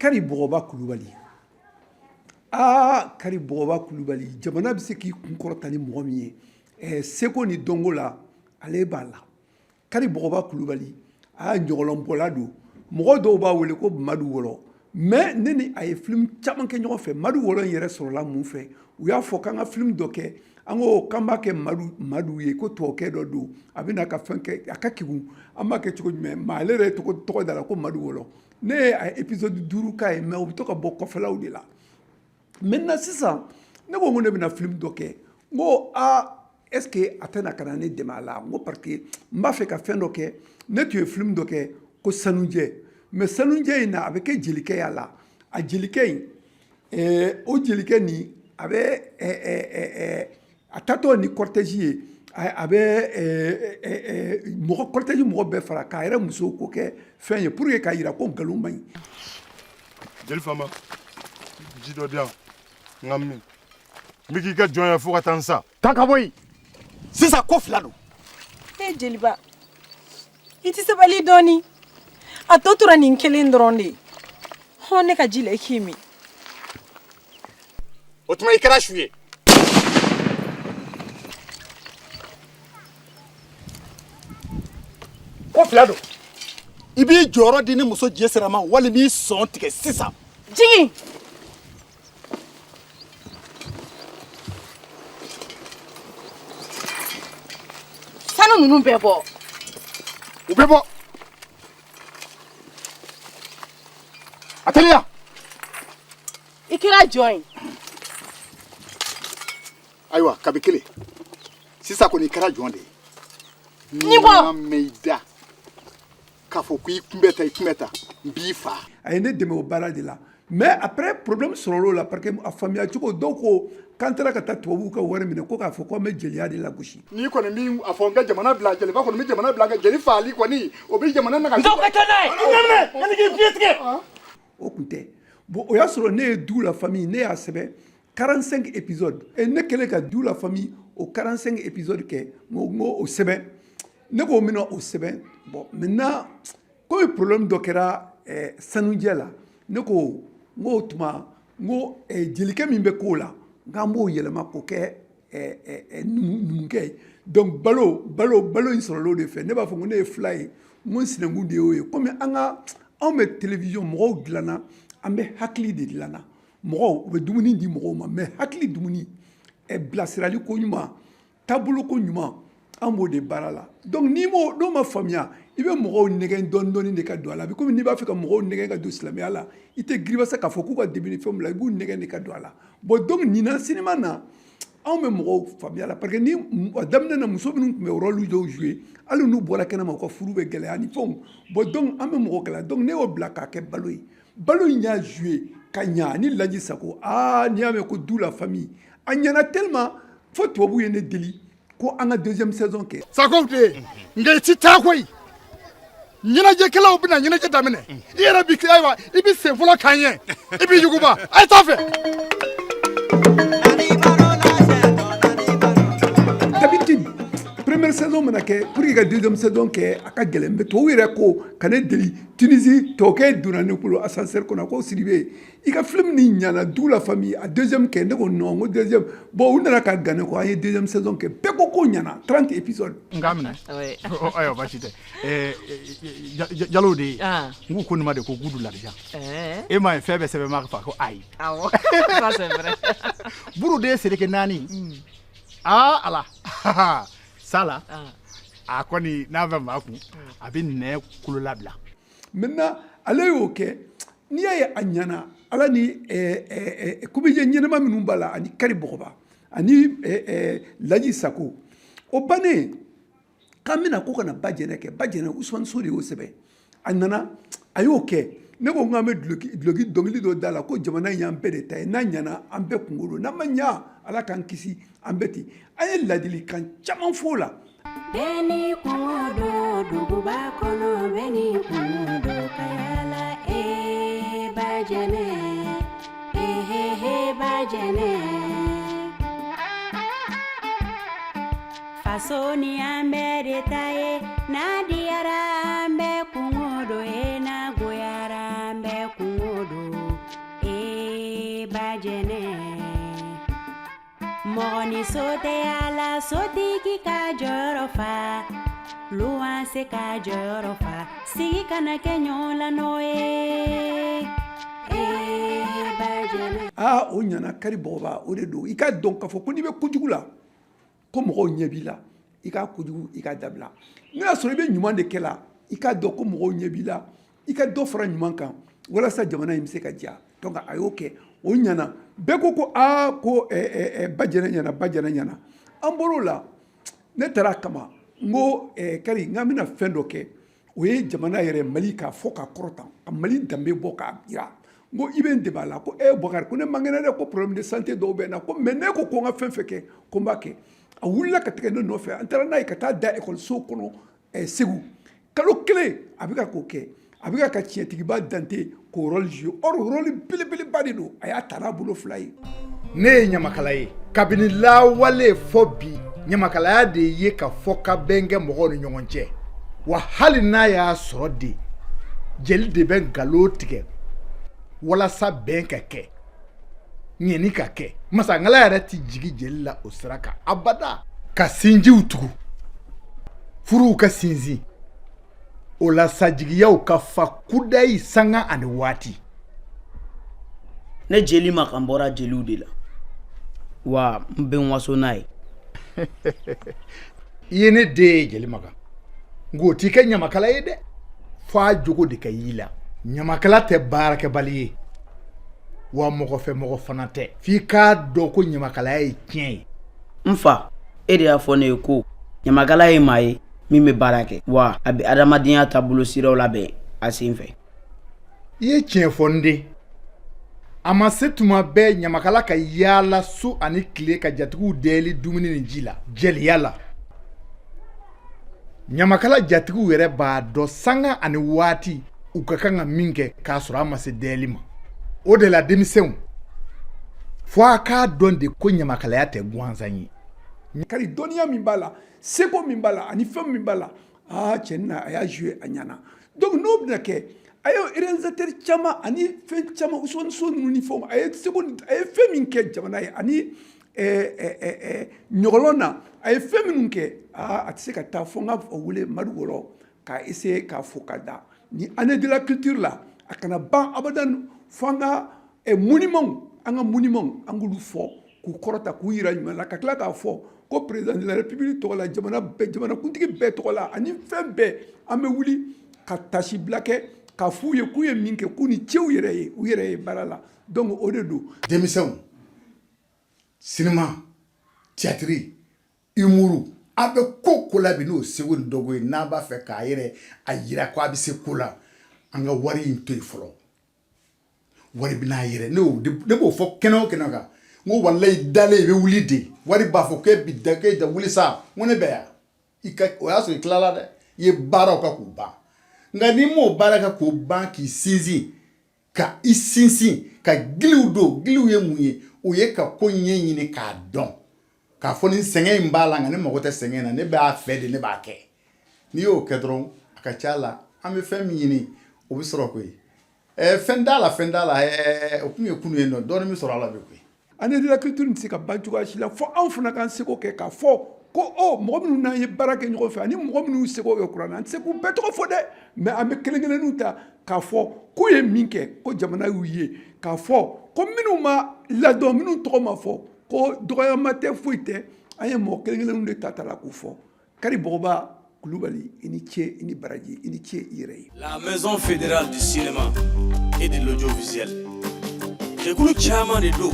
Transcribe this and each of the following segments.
Kari Boroba Kulubali. Kari Boroba Kulubali. Jamana bɛ se k'i kun kɔrɔta ni mɔgɔ min ye. Seko ni dɔnko la, ale b'a la. Kari Boroba Kulubali, a y'a ɲɔgɔlɔnbɔla don. Mɔgɔ dɔw b'a wele ko Madu Wɔlɔ. Mais ne ni a ye film caman kɛ ɲɔgɔn fɛ. Madu Wɔlɔ in yɛrɛ sɔrɔla mun fɛ? U y'a fɔ k'an ka film dɔ kɛ. An ko k'an b'a kɛ Madu ye, ko tubabukɛ dɔ don. A bɛna ka fɛn kɛ, a ka kigun. An b'a kɛ cogo jumɛn? Mais ale yɛrɛ tɔgɔ da la ko Madu Wɔlɔ. Ne ye a épisode 5 k'a ye, mais u bɛ to ka bɔ kɔfɛlaw de la. Maintenant sisan, ne ko ne bɛna film dɔ kɛ. N ko est-ce que a tɛna ka na ne dɛmɛ a la? N ko parce que n b'a fɛ ka fɛn dɔ kɛ. Ne tun ye film dɔ kɛ ko Sanujɛ. Mais Sanujɛ in na a bɛ kɛ jelikɛ y'a la. A jelikɛ in, o jelikɛ nin a bɛ a tatɔ ni cortège ye. A bɛ cortège mɔgɔ bɛɛ fara k'a yɛrɛ muso ko kɛ fɛn ye pour que k'a jira ko nkalon man ɲi. Jeli Fama, ji dɔ di yan. N ka min. N bɛ k'i ka jɔn ye fo ka taa n sa. Taa ka bɔ yen. Sisan ko fila don. Jeliba, i tɛ sabali dɔɔni. A tɔ tora nin kelen dɔrɔn de ye. Hɔn ne ka ji la i k'i min. O tuma i kɛra su ye. Ko fila don. I b'i jɔyɔrɔ di ni muso je sera ma wali b'i sɔn tigɛ sisan. Jigin. Sanu ninnu bɛɛ bɔ. U bɛ bɔ. A teliya. I kɛra jɔn ye. Ayiwa kabi kelen. Sisan kɔni i kɛra jɔn de ye. Ni bɔ. Mɛ i da. K'a fɔ ko i kunbɛ ta n b'i faa. A ye ne dɛmɛ o baara de la. Mais après problème sɔrɔla o la parce que a faamuya cogo dɔw ko k'an taara ka taa tubabuw ka wari minɛ ko k'a fɔ k'an bɛ jeliya de lagosi. N'i kɔni b'i a fɔ n ka jamana bila jeliba kɔni bɛ jamana bila jeli faali kɔni o bɛ jamana naga. N ka taa n'a ye. Yanni k'i fiɲɛ tigɛ. O tun tɛ. Bon o y'a sɔrɔ ne ye Du la famille ne y'a sɛbɛn 45 épisodes. Et ne kɛlen ka Du la famille o 45 épisodes kɛ n ko o sɛbɛn. Ne ko min na o sɛbɛn. Bon maintenant comme problème dɔ kɛra Sanujɛ la ne ko n ko o tuma n ko jelikɛ min bɛ k'o la n k'an b'o yɛlɛma k'o kɛ numukɛ ye. Donc balo in sɔrɔla o de fɛ. Ne b'a fɔ ko ne ye fila ye n ko n sinankun de y'o ye. Comme anw bɛ télévision mɔgɔw dilanna an bɛ hakili de dilanna. Mɔgɔw u bɛ dumuni di mɔgɔw ma mais hakili dumuni bilasirali ko ɲuman taabolo ko ɲuman an b'o de baara la. Donc n'o ma faamuya i bɛ mɔgɔw nɛgɛn dɔɔni de ka don a la. A bɛ komi n'i b'a fɛ ka mɔgɔw nɛgɛn ka don silamɛya la i tɛ girin wasa k'a fɔ k'u ka début ni fɛnw bila i b'u nɛgɛn de ka don a la. Bon donc ɲinan cinéma na anw bɛ mɔgɔw faamuya la parce que ni daminɛ na muso minnu tun bɛ rôle dɔw jouer hali n'u bɔra kɛnɛma u ka furu bɛ gɛlɛya ni fɛnw. Bon donc an bɛ mɔgɔw kalan donc ne y'o bila k'a kɛ balo ye. Balo in y'a jouer ka ɲa ni Laji Sako n'i y'a mɛn ko Du la famille a ɲana tellement fo tubabu ye ne deli ko an ka deuxième saison kɛ. Sako de nka i ti taa koyi. Ɲɛnajɛkɛlaw bɛna ɲɛnajɛ daminɛ. I yɛrɛ bi ayiwa i bɛ sen fɔlɔ k'an ye i b'i yuguba a ye taa fɛ. D'habitude première saison mana kɛ pour que ka deuxième saison kɛ a ka gɛlɛn mais tubabu yɛrɛ ko ka ne deli Tunisie tɔkɛ donna ne bolo ascenseur kɔnɔ ko Sidibe i ka film ni ɲana Du la famille a deuxième kɛ ne ko non n ko deuxième bon u nana ka gane ko an ye deuxième saison kɛ bɛɛ ko k'o ɲana 30 épisodes. N k'a minɛ. Ayiwa baasi tɛ. Jalo de ye n k'u ko nin ma de ko Gudu Larijan. E m'a ye fɛn bɛɛ sɛbɛn ma fa ko ayi. Awɔ ça c'est vrai. Buru de ye Seleke naani. Ala sala a kɔni n'a bɛ maa kun a bɛ nɛ kolo labila. Maintenant ale y'o kɛ n'i y'a ye a ɲana ala ni comédien ɲɛnama minnu b'a la ani Kari Bɔgɔba ani Laji Sako o bannen k'an bɛna ko kana ba jɛnɛ kɛ ba jɛnɛ Usmane So de y'o sɛbɛn a nana a y'o kɛ ne ko k'an bɛ duloki dɔnkili dɔ da la ko jamana in y'an bɛɛ de ta ye n'a ɲana an bɛɛ kunkolo n'a ma ɲa ala k'an kisi an bɛɛ ten an ye ladilikan caman fɔ o la. Beni kungodo duguba kono beni kungodo kayala bajene bajene fasoni ambe taye na diara ambe kungodo na goyara ambe kungodo bajene mɔgɔni so tɛ ala sotigi ka jɔyɔrɔ fa luwanse ka jɔyɔrɔ fa sigi kana kɛ ɲɔgɔn la n'o ye bajene o ɲana kari bɔgɔba o de don i ka dɔn k'a fɔ ko n'i bɛ kojugu la ko mɔgɔw ɲɛ b'i la i ka kojugu i ka dabila n'o y'a sɔrɔ i bɛ ɲuman de kɛ la i ka dɔn ko mɔgɔw ɲɛ b'i la i ka dɔ fara ɲuman kan walasa jamana in bɛ se ka diya donc a y'o kɛ o ɲana bɛɛ ko ko ko bajɛnɛ ɲana an bɔr'o la ne taara a kama n ko kari n k'an bɛna fɛn dɔ kɛ o ye jamana yɛrɛ mali k'a fɔ k'a kɔrɔtan ka mali danbe bɔ k'a jira n ko i bɛ n dɛmɛ a la ko Boubacar ko ne man kɛnɛ dɛ ko problème de santé dɔw bɛ n na ko mais ne ko n ka fɛn fɛn kɛ ko n b'a kɛ a wulila ka tigɛ ne nɔfɛ an taara n'a ye ka taa da ekɔliso kɔnɔ Segu kalo kelen a bɛ ka k'o kɛ a bɛ ka tiɲɛtigiba Dante k'o rôle jouer or rôle belebeleba de don a y'a ta n'a bolo fila ye. ne ye ɲamakala ye kabini lawale fɔ bi ɲamakalaya de ye ka fɔ ka bɛn kɛ mɔgɔw ni ɲɔgɔn cɛ wa hali n'a y'a sɔrɔ de jeli de bɛ nkalon tigɛ walasa bɛn ka kɛ ɲɛni ka kɛ masangala yɛrɛ ti jigi jeli la o sira kan abada ka sinjiw tugu furuw ka sinsin o la sajigiyaw ka fa kudayi sanga ani waati ne jeli ma kan bɔra jeliw de la wa n bɛ n waso n'a ye i ye ne den ye jeli makan ngo t'i kɛ ɲamakala ye dɛ fo a jogo de ka y'i la ɲamakala tɛ baarakɛbali ye wa mɔgɔ fɛ mɔgɔ fana tɛ f'i k'a dɔn ko ɲamakalaya ye tiɲɛ ye n fa e de y'a fɔ ne ye ko ɲamakala ye maa ye min bɛ baara kɛ wa a bɛ adamadenya taabolo siraw labɛn a sen fɛ i ye tiɲɛ fɔ n den a ma se tuma bɛɛ ɲamakala ka yaala su ani tile ka jatigiw dɛli dumuni ni ji la jɛliya la ɲamakala jatigiw yɛrɛ b'a dɔn sanga ani waati u ka kan ka min kɛ k'a sɔrɔ a ma se dɛli ma o de la denmisɛnw fo a k'a dɔn de ko ɲamakalaya tɛ gansan ye kari dɔnniya min b'a la seko min b'a la ani fɛn min b'a la tiɲɛ na a y'a joué a ɲana donc n'o bɛna kɛ a ye réalisateur caman ani fɛn caman Ousmane Sow ninnu ni fɛnw a ye fɛn min kɛ jamana ye ani ɲɔgɔlɔn na a ye fɛn minnu kɛ a tɛ se ka taa fo n ka wele Madu Wɔlɔ k'a essayer k'a fo ka da ni année de la culture la a kana ban abadan fo an ka monument an k'olu fɔ k'u kɔrɔta k'u yira ɲuman na ka tila k'a fɔ ko président de la république tɔgɔ la jamanakuntigi bɛɛ tɔgɔ la ani fɛn bɛɛ an bɛ wuli ka tasi bila kɛ k'a f'u ye k'u ye min kɛ k'u ni cɛw yɛrɛ ye u yɛrɛ ye baara la donc o de don. denmisɛnw sinima théâtre humour a bɛ ko la bi n'o seko ni dɔgɔ ye n'a b'a fɛ k'a yɛrɛ a yira ko a bɛ se ko la an ka wari in to yen fɔlɔ wari bɛn'a yɛrɛ ne b'o fɔ kɛnɛ o kɛnɛ kan n ko walayi dalen i bɛ wuli de wari b'a fɔ k'e bi da k'e da wuli sa n ko ne bɛ yan o y'a sɔrɔ i tilala dɛ i ye baaraw kɛ k'u ban nka n'i m'o baara kɛ k'o ban k'i sinsin ka i sinsin ka giliw don giliw ye mun ye o ye ka ko ɲɛɲini k'a dɔn k'a fɔ ni sɛgɛn in b'a la nka ne mago tɛ sɛgɛn na ne b'a fɛ de ne b'a kɛ n'i y'o kɛ dɔrɔn a ka ca la an bɛ fɛn min ɲini o bɛ sɔrɔ koyi fɛn t'a la o tun ye kunu ye nɔ dɔɔnin bɛ sɔrɔ a la bɛ koyi. année de la culture tɛ se ka ban cogoya si la fo anw fana k'an seko kɛ k'a fɔ ko mɔgɔ minnu n'an ye baara kɛ ɲɔgɔn fɛ ani mɔgɔ minnu seko kɛ kuranna an tɛ se k'u bɛɛ tɔgɔ fɔ dɛ mais an bɛ kelen kelenninw ta k'a fɔ k'u ye min kɛ ko jamana y'u ye k'a fɔ ko minnu ma ladɔn minnu tɔgɔ ma fɔ ko dɔgɔyama tɛ foyi tɛ an ye mɔgɔ kelen kelenninw de ta la k'u fɔ kari bɔgɔba Kulubali i ni ce i ni baraji i ni ce i yɛrɛ ye. La maison fédérale du cinéma et de l'audiovisuel jɛkulu caman de don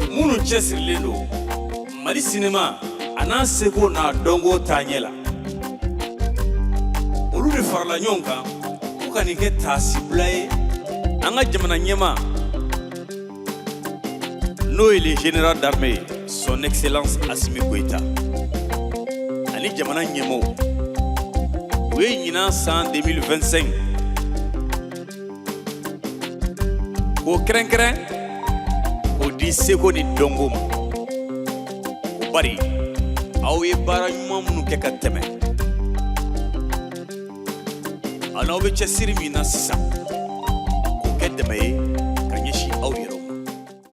minnu cɛsirilen don Mali cinéma a n'a seko n'a dɔnko taaɲɛ la olu de farala ɲɔgɔn kan ko ka nin kɛ taasibila ye an ka jamana ɲɛma n'o ye le général d'armée son excellence Assimi Goïta ani jamana ɲɛmɔgɔw u ye ɲinan san 2025 k'o kɛrɛnkɛrɛn k'o di seko ni dɔnko ma o bari aw ye baara ɲuman minnu kɛ ka tɛmɛ a n'aw bɛ cɛsiri min na sisan k'o kɛ dɛmɛ ye